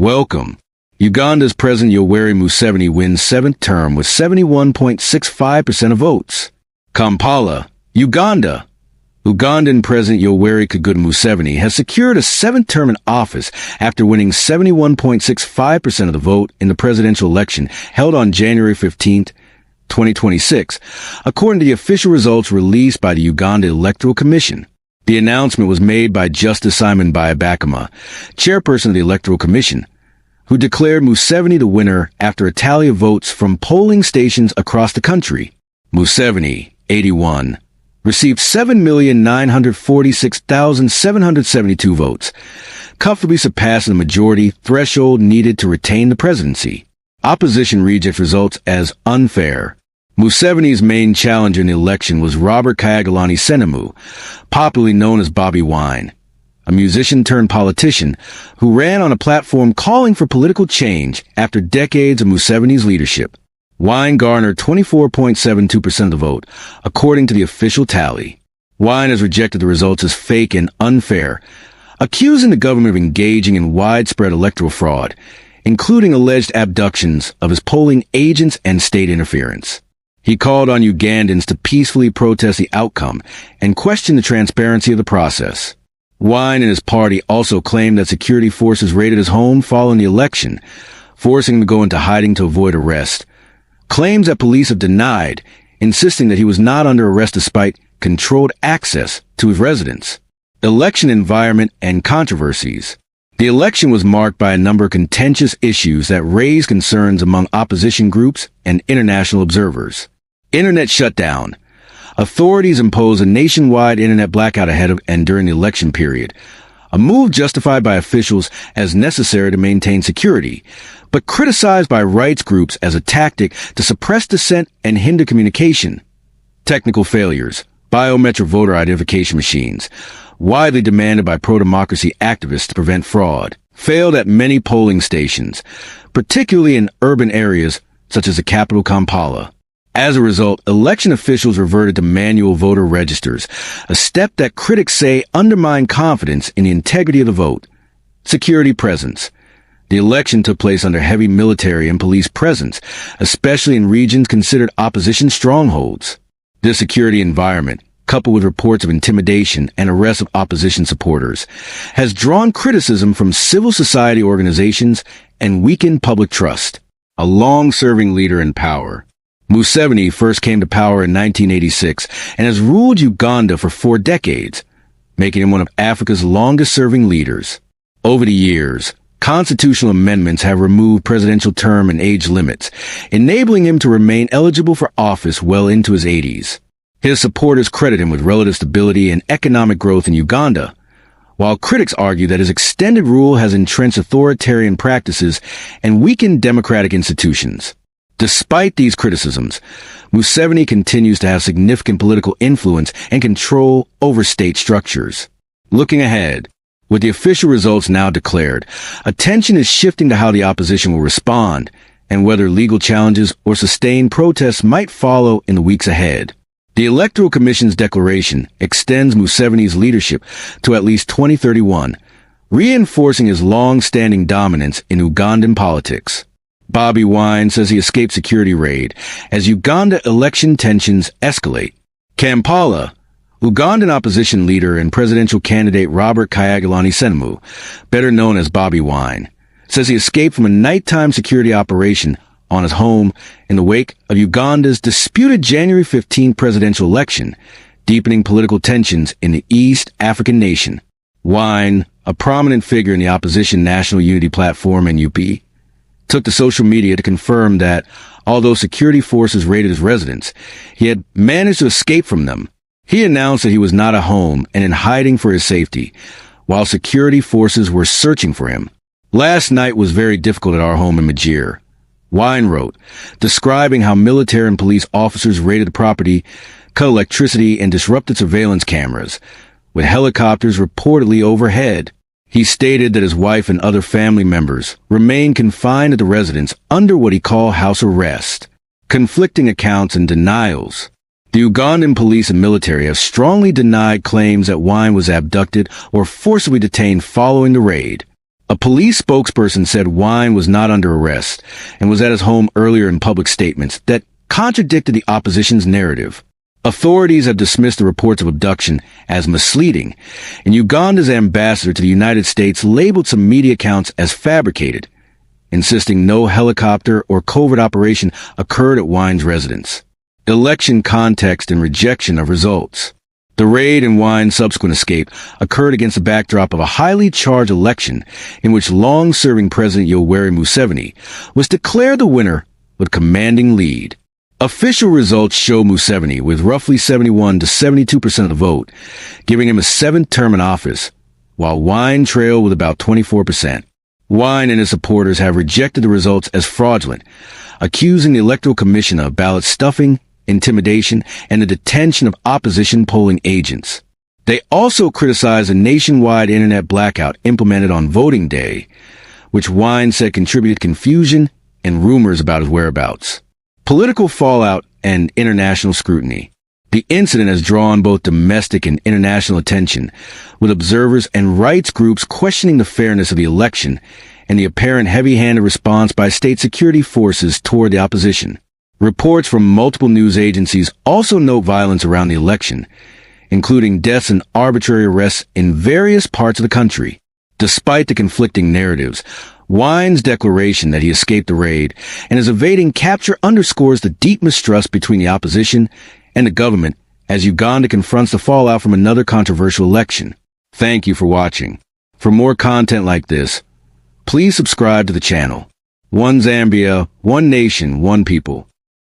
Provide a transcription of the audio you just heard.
Welcome. Uganda's President Yoweri Museveni wins seventh term with 71.65% of votes. Kampala, Uganda. Ugandan President Yoweri Kaguta Museveni has secured a seventh term in office after winning 71.65% of the vote in the presidential election held on January 15, 2026, according to the official results released by the Uganda Electoral Commission. The announcement was made by Justice Simon Byabakama, chairperson of the Electoral Commission, who declared Museveni the winner after a tally of votes from polling stations across the country. Museveni, 81, received 7,946,772 votes, comfortably surpassing the majority threshold needed to retain the presidency. Opposition rejects results as unfair. Museveni's main challenger in the election was Robert Kyagulanyi Ssentamu, popularly known as Bobbi Wine, a musician-turned-politician who ran on a platform calling for political change after decades of Museveni's leadership. Wine garnered 24.72% of the vote, according to the official tally. Wine has rejected the results as fake and unfair, accusing the government of engaging in widespread electoral fraud, including alleged abductions of his polling agents and state interference. He called on Ugandans to peacefully protest the outcome and question the transparency of the process. Wine and his party also claimed that security forces raided his home following the election, forcing him to go into hiding to avoid arrest. Claims that police have denied, insisting that he was not under arrest despite controlled access to his residence. Election environment and controversies. The election was marked by a number of contentious issues that raised concerns among opposition groups and international observers. Internet shutdown. Authorities imposed a nationwide internet blackout ahead of and during the election period, a move justified by officials as necessary to maintain security, but criticized by rights groups as a tactic to suppress dissent and hinder communication. Technical failures. Biometric voter identification machines, widely demanded by pro-democracy activists to prevent fraud, failed at many polling stations, particularly in urban areas such as the capital Kampala. As a result, election officials reverted to manual voter registers, a step that critics say undermined confidence in the integrity of the vote. Security presence. The election took place under heavy military and police presence, especially in regions considered opposition strongholds. This security environment, coupled with reports of intimidation and arrests of opposition supporters, has drawn criticism from civil society organizations and weakened public trust. A long-serving leader in power. Museveni first came to power in 1986 and has ruled Uganda for 4 decades, making him one of Africa's longest-serving leaders. Over the years, constitutional amendments have removed presidential term and age limits, enabling him to remain eligible for office well into his 80s. His supporters credit him with relative stability and economic growth in Uganda, while critics argue that his extended rule has entrenched authoritarian practices and weakened democratic institutions. Despite these criticisms, Museveni continues to have significant political influence and control over state structures. Looking ahead, with the official results now declared, attention is shifting to how the opposition will respond and whether legal challenges or sustained protests might follow in the weeks ahead. The Electoral Commission's declaration extends Museveni's leadership to at least 2031, reinforcing his long-standing dominance in Ugandan politics. Bobbi Wine says he escaped security raid as Uganda election tensions escalate. Kampala, Ugandan opposition leader and presidential candidate Robert Kyagulanyi Ssentamu, better known as Bobbi Wine, says he escaped from a nighttime security operation on his home in the wake of Uganda's disputed January 15 presidential election, deepening political tensions in the East African nation. Wine, a prominent figure in the opposition National Unity Platform NUP, took to social media to confirm that, although security forces raided his residence, he had managed to escape from them. He announced that he was not at home and in hiding for his safety, while security forces were searching for him. Last night was very difficult at our home in Majir, Wine wrote, describing how military and police officers raided the property, cut electricity, and disrupted surveillance cameras, with helicopters reportedly overhead. He stated that his wife and other family members remain confined at the residence under what he called house arrest. Conflicting accounts and denials. The Ugandan police and military have strongly denied claims that Wine was abducted or forcibly detained following the raid. A police spokesperson said Wine was not under arrest and was at his home earlier in public statements that contradicted the opposition's narrative. Authorities have dismissed the reports of abduction as misleading, and Uganda's ambassador to the United States labeled some media accounts as fabricated, insisting no helicopter or covert operation occurred at Wine's residence. Election context and rejection of results. The raid and Wine's subsequent escape occurred against the backdrop of a highly charged election in which long-serving President Yoweri Museveni was declared the winner with a commanding lead. Official results show Museveni with roughly 71 to 72% of the vote, giving him a seventh term in office, while Wine trailed with about 24%. Wine and his supporters have rejected the results as fraudulent, accusing the Electoral Commission of ballot stuffing, intimidation, and the detention of opposition polling agents. They also criticize a nationwide internet blackout implemented on voting day, which Wine said contributed confusion and rumors about his whereabouts. Political fallout and international scrutiny. The incident has drawn both domestic and international attention, with observers and rights groups questioning the fairness of the election and the apparent heavy-handed response by state security forces toward the opposition. Reports from multiple news agencies also note violence around the election, including deaths and arbitrary arrests in various parts of the country. Despite the conflicting narratives, Wine's declaration that he escaped the raid and is evading capture underscores the deep mistrust between the opposition and the government as Uganda confronts the fallout from another controversial election. Thank you for watching. For more content like this, please subscribe to the channel. One Zambia, one nation, one people.